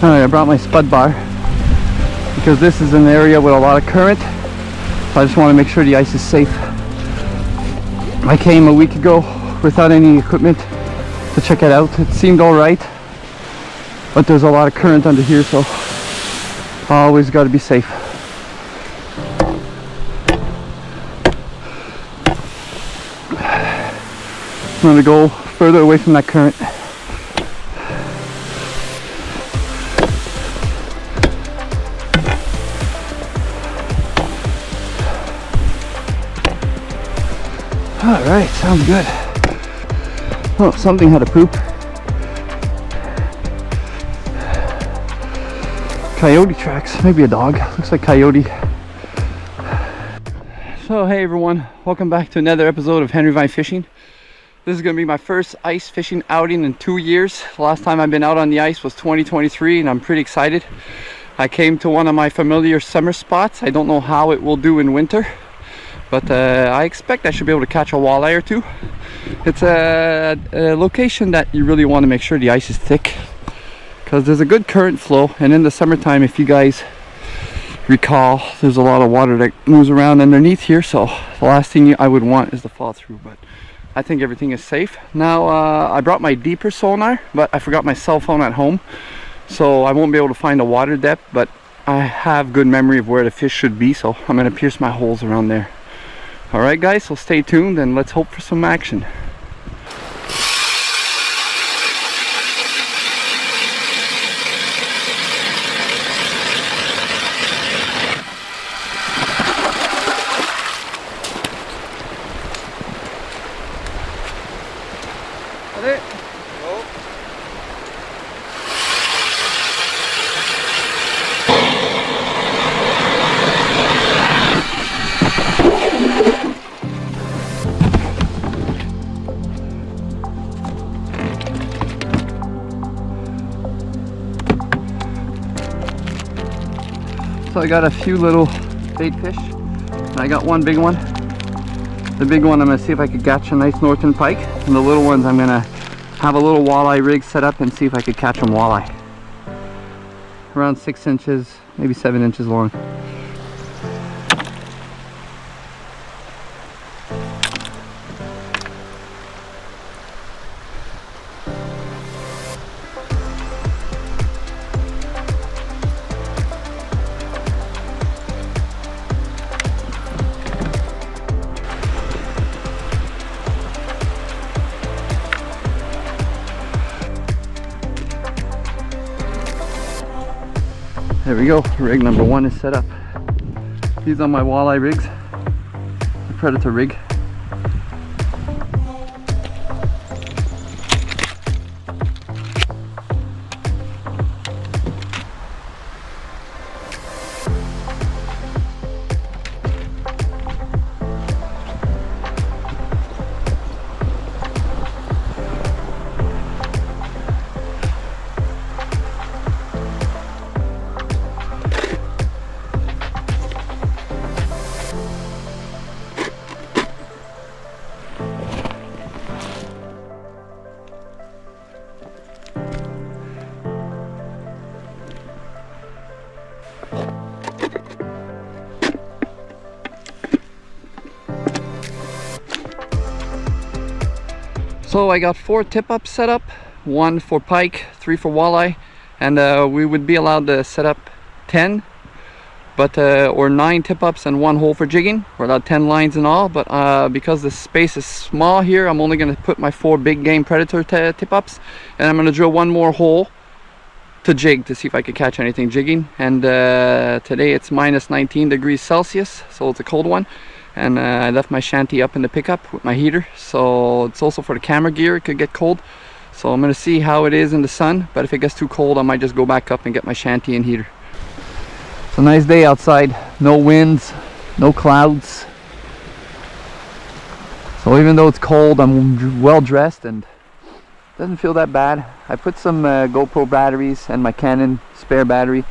Alright, I brought my spud bar because this is an area with a lot of current, so I just want to make sure the ice is safe. I came a week ago without any equipment to check it out. It seemed alright, but there's a lot of current under here, so always got to be safe. I'm going to go further away from that current. Alright, sounds good. Oh, something had a poop. Coyote tracks, maybe a dog. Looks like coyote. So hey everyone, welcome back to another episode of Henry Vine Fishing. This is going to be my first ice fishing outing in 2 years. The last time I've been out on the ice was 2023 and I'm pretty excited. I came to one of my familiar summer spots. I don't know how it will do in winter, but I expect I should be able to catch a walleye or two. It's a location that you really want to make sure the ice is thick because there's a good current flow, and in the summertime, if you guys recall, there's a lot of water that moves around underneath here, so the last thing I would want is to fall through, but I think everything is safe. Now I brought my deeper sonar, but I forgot my cell phone at home, so I won't be able to find the water depth, but I have good memory of where the fish should be, so I'm going to pierce my holes around there. Alright guys, so stay tuned and let's hope for some action. Got it? Go. So I got a few little bait fish, and I got one big one. The big one I'm going to see if I could catch a nice northern pike, and the little ones I'm going to have a little walleye rig set up and see if I could catch them walleye. Around 6 inches, maybe 7 inches long. There we go, rig number one is set up. These are my walleye rigs, the Predator rig. So I got 4 tip-ups set up, 1 for pike, 3 for walleye, and we would be allowed to set up 10, but or 9 tip-ups and 1 hole for jigging. We're allowed 10 lines in all, but because the space is small here, I'm only going to put my 4 big game Predator tip-ups, and I'm going to drill 1 more hole to jig to see if I could catch anything jigging. And today it's minus 19 degrees Celsius, so it's a cold one. And I left my shanty up in the pickup with my heater, so it's also for the camera gear. It could get cold, so I'm gonna see how it is in the sun, but if it gets too cold I might just go back up and get my shanty and heater. It's a nice day outside, no winds, no clouds, so even though it's cold I'm well dressed and it doesn't feel that bad. I put some GoPro batteries and my Canon spare battery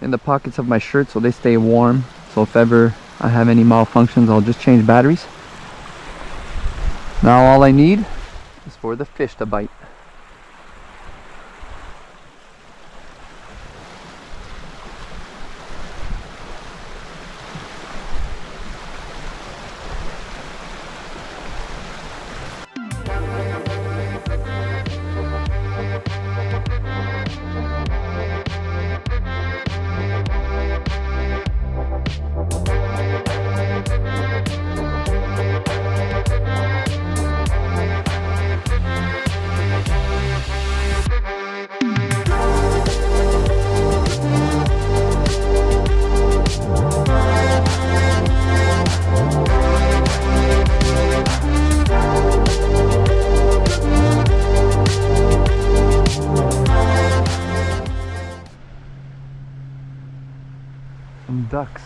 in the pockets of my shirt so they stay warm, so if ever I have any malfunctions I'll just change batteries. Now all I need is for the fish to bite. ducks.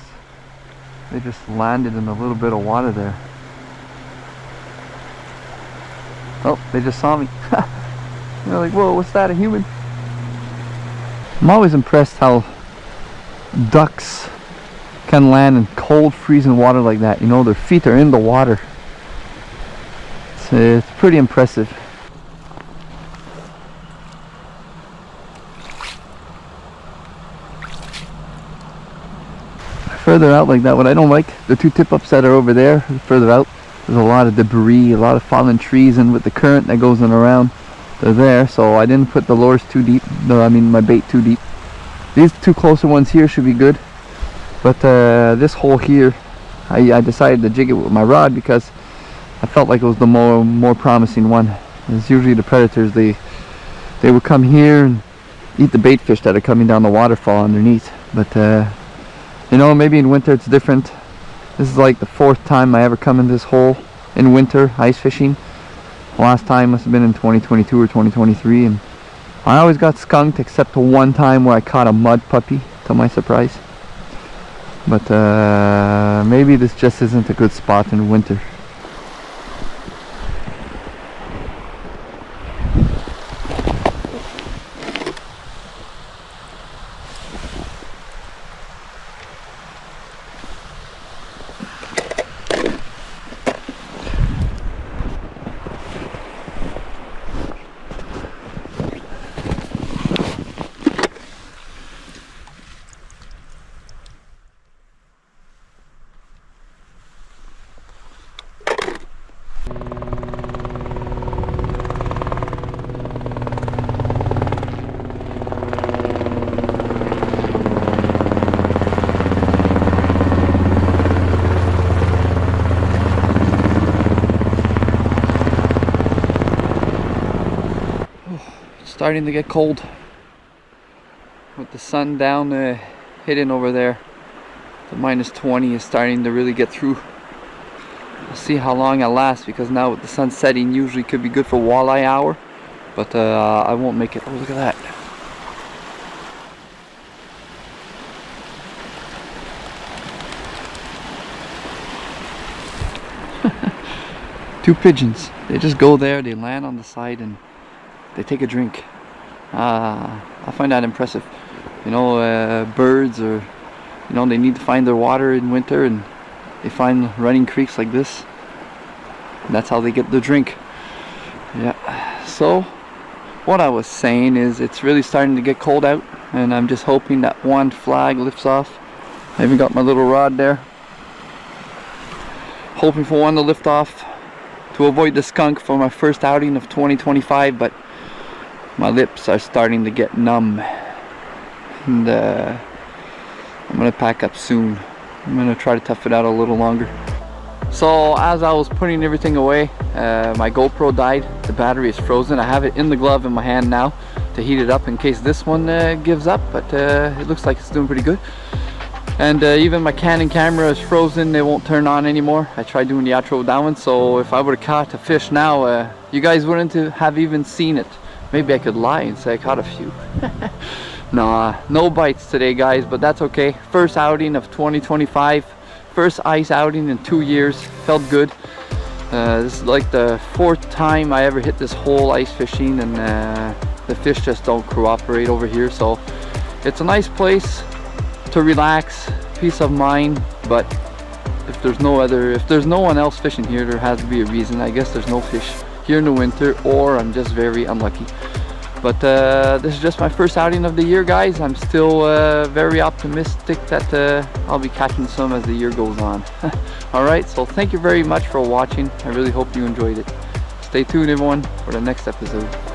They just landed in a little bit of water there. Oh, they just saw me. They're like, whoa, what's that, a human? I'm always impressed how ducks can land in cold, freezing water like that. You know, their feet are in the water. It's pretty impressive. Further out like that, what I don't like, the two tip-ups that are over there, further out, there's a lot of debris, a lot of fallen trees, and with the current that goes in around, they're there. So I didn't put the lures too deep, no, I mean my bait too deep. These two closer ones here should be good, but this hole here, I decided to jig it with my rod because I felt like it was the more promising one. It's usually the predators, they would come here and eat the bait fish that are coming down the waterfall underneath. But you know, maybe in winter it's different. This is like the 4th time I ever come in this hole in winter ice fishing. Last time must have been in 2022 or 2023, and I always got skunked except one time where I caught a mud puppy, to my surprise. But maybe this just isn't a good spot in winter. Starting to get cold with the sun down, hitting over there. The -20 is starting to really get through. We'll see how long I last, because now with the sun setting usually could be good for walleye hour, but I won't make it. Oh, look at that. Two pigeons. They just go there, they land on the side, and they take a drink. I find that impressive. You know, birds, or you know, they need to find their water in winter, and they find running creeks like this, and that's how they get their drink. Yeah. So what I was saying is, it's really starting to get cold out, and I'm just hoping that one flag lifts off. I even got my little rod there, hoping for one to lift off to avoid the skunk for my first outing of 2025. But my lips are starting to get numb, and I'm gonna pack up soon. I'm gonna try to tough it out a little longer. So as I was putting everything away, my GoPro died. The battery is frozen. I have it in the glove in my hand now to heat it up in case this one gives up, but it looks like it's doing pretty good. And even my Canon camera is frozen. It won't turn on anymore. I tried doing the outro with that one, so if I would have caught a fish now, you guys wouldn't have even seen it. Maybe I could lie and say I caught a few. Nah, no bites today, guys, but that's okay. First outing of 2025. First ice outing in 2 years. Felt good. This is like the 4th time I ever hit this hole ice fishing, and the fish just don't cooperate over here. So it's a nice place to relax, peace of mind. But if there's no one else fishing here, there has to be a reason. I guess there's no fish here in the winter, or I'm just very unlucky. But this is just my first outing of the year, guys. I'm still very optimistic that I'll be catching some as the year goes on. Alright, so thank you very much for watching. I really hope you enjoyed it. Stay tuned, everyone, for the next episode.